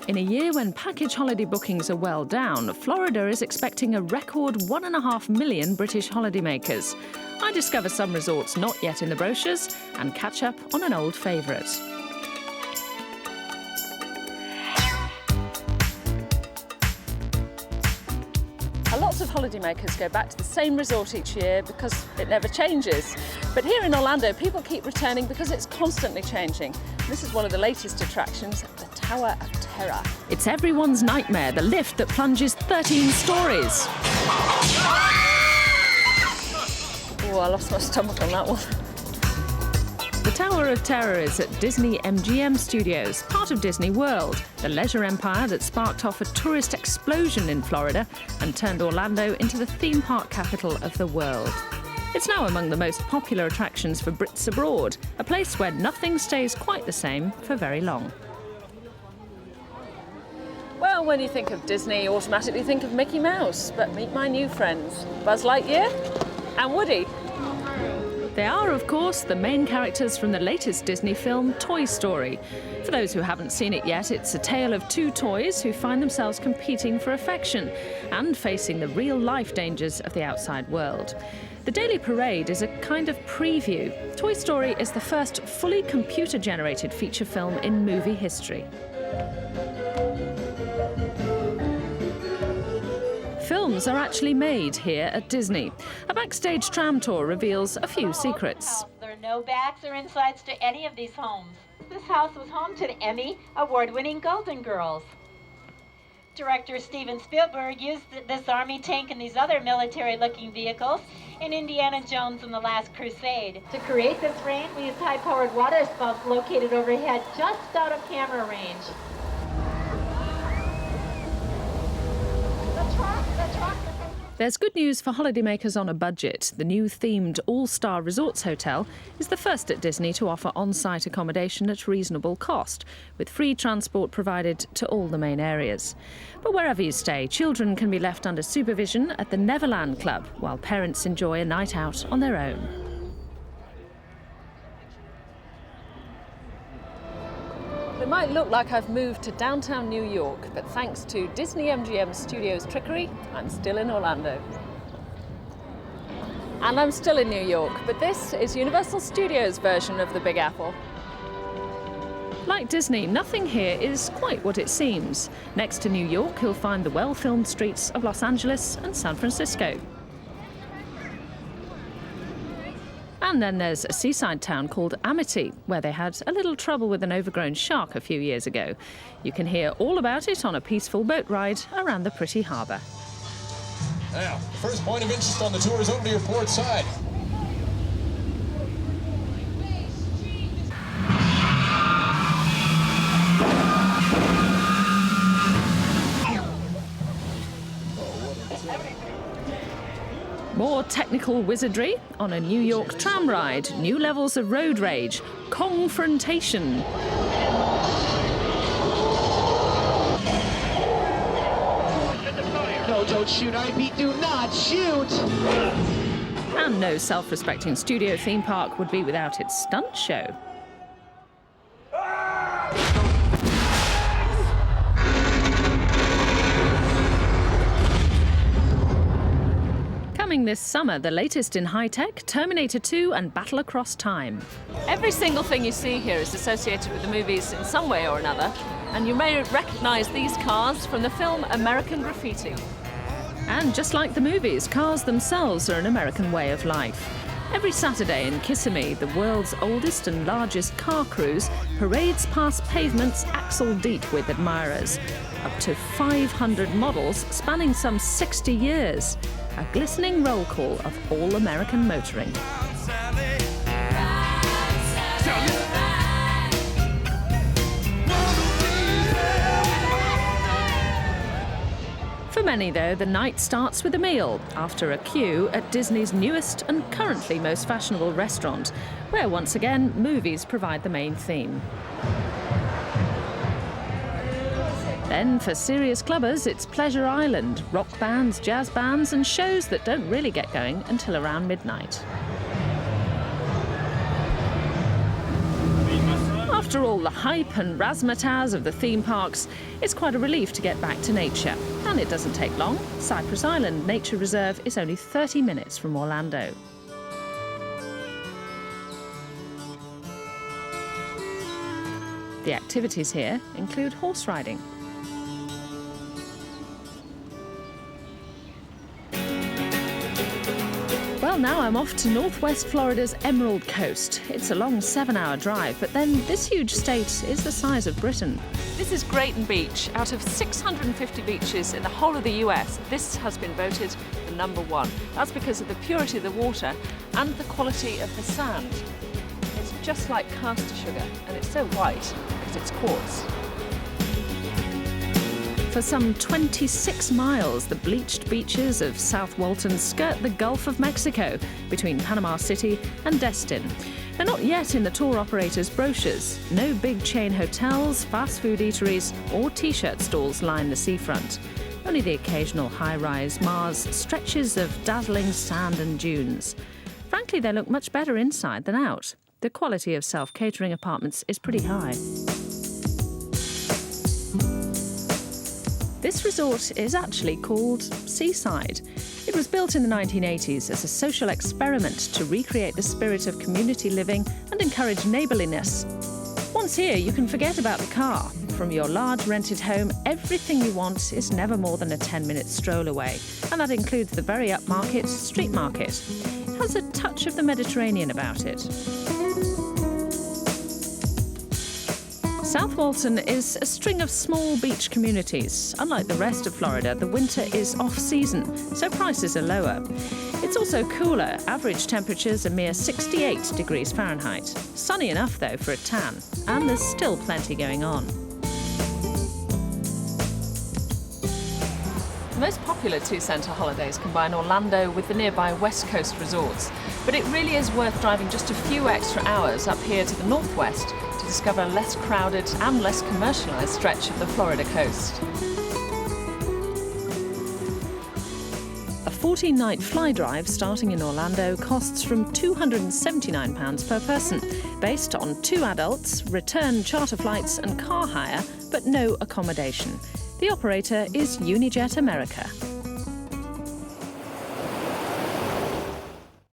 In a year when package holiday bookings are well down, Florida is expecting a record 1.5 million British holidaymakers. I discover some resorts not yet in the brochures and catch up on an old favourite. Lots of holidaymakers go back to the same resort each year because it never changes. But here in Orlando, people keep returning because it's constantly changing. This is one of the latest attractions, the Tower of Terror. It's everyone's nightmare, the lift that plunges 13 stories. Oh, I lost my stomach on that one. The Tower of Terror is at Disney MGM Studios, part of Disney World, the leisure empire that sparked off a tourist explosion in Florida and turned Orlando into the theme park capital of the world. It's now among the most popular attractions for Brits abroad, a place where nothing stays quite the same for very long. Well, when you think of Disney, you automatically think of Mickey Mouse, but meet my new friends, Buzz Lightyear and Woody. They are, of course, the main characters from the latest Disney film, Toy Story. For those who haven't seen it yet, it's a tale of two toys who find themselves competing for affection and facing the real-life dangers of the outside world. The Daily Parade is a kind of preview. Toy Story is the first fully computer-generated feature film in movie history. Films are actually made here at Disney. A backstage tram tour reveals a few secrets. There are no backs or insides to any of these homes. This house was home to the Emmy award-winning Golden Girls. Director Steven Spielberg used this army tank and these other military-looking vehicles in Indiana Jones and the Last Crusade. To create this rain, we used high-powered water spouts located overhead just out of camera range. There's good news for holidaymakers on a budget. The new themed all-star resorts hotel is the first at Disney to offer on-site accommodation at reasonable cost, with free transport provided to all the main areas. But wherever you stay, children can be left under supervision at the Neverland Club, while parents enjoy a night out on their own. It might look like I've moved to downtown New York, but thanks to Disney MGM Studios' trickery, I'm still in Orlando. And I'm still in New York, but this is Universal Studios' version of the Big Apple. Like Disney, nothing here is quite what it seems. Next to New York, you'll find the well-filmed streets of Los Angeles and San Francisco. And then there's a seaside town called Amity, where they had a little trouble with an overgrown shark a few years ago. You can hear all about it on a peaceful boat ride around the pretty harbour. Now, the first point of interest on the tour is over to your port side. More technical wizardry on a New York tram ride, new levels of road rage, confrontation. No, don't shoot, I repeat, do not shoot! And no self-respecting studio theme park would be without its stunt show. Coming this summer, the latest in high-tech, Terminator 2 and Battle Across Time. Every single thing you see here is associated with the movies in some way or another, and you may recognise these cars from the film American Graffiti. And just like the movies, cars themselves are an American way of life. Every Saturday in Kissimmee, the world's oldest and largest car cruise parades past pavements axle-deep with admirers. Up to 500 models spanning some 60 years. A glistening roll call of all American motoring. For many, though, the night starts with a meal after a queue at Disney's newest and currently most fashionable restaurant, where once again movies provide the main theme. Then, for serious clubbers, it's Pleasure Island, rock bands, jazz bands, and shows that don't really get going until around midnight. After all the hype and razzmatazz of the theme parks, it's quite a relief to get back to nature. And it doesn't take long. Cypress Island Nature Reserve is only 30 minutes from Orlando. The activities here include horse riding. Well, now I'm off to northwest Florida's Emerald Coast. It's a long 7-hour drive, but then this huge state is the size of Britain. This is Grayton Beach. Out of 650 beaches in the whole of the US, this has been voted the #1. That's because of the purity of the water and the quality of the sand. It's just like caster sugar, and it's so white because it's quartz. For some 26 miles, the bleached beaches of South Walton skirt the Gulf of Mexico between Panama City and Destin. They're not yet in the tour operators' brochures. No big chain hotels, fast food eateries or T-shirt stalls line the seafront. Only the occasional high-rise Mars stretches of dazzling sand and dunes. Frankly, they look much better inside than out. The quality of self-catering apartments is pretty high. This resort is actually called Seaside. It was built in the 1980s as a social experiment to recreate the spirit of community living and encourage neighbourliness. Once here, you can forget about the car. From your large rented home, everything you want is never more than a 10-minute stroll away, and that includes the very upmarket street market. It has a touch of the Mediterranean about it. South Walton is a string of small beach communities. Unlike the rest of Florida, the winter is off-season, so prices are lower. It's also cooler. Average temperatures a mere 68 degrees Fahrenheit. Sunny enough, though, for a tan. And there's still plenty going on. The most popular two-centre holidays combine Orlando with the nearby West Coast resorts. But it really is worth driving just a few extra hours up here to the northwest to discover a less crowded and less commercialised stretch of the Florida coast. A 14-night fly drive starting in Orlando costs from £279 per person, based on 2 adults, return charter flights and car hire, but no accommodation. The operator is Unijet America.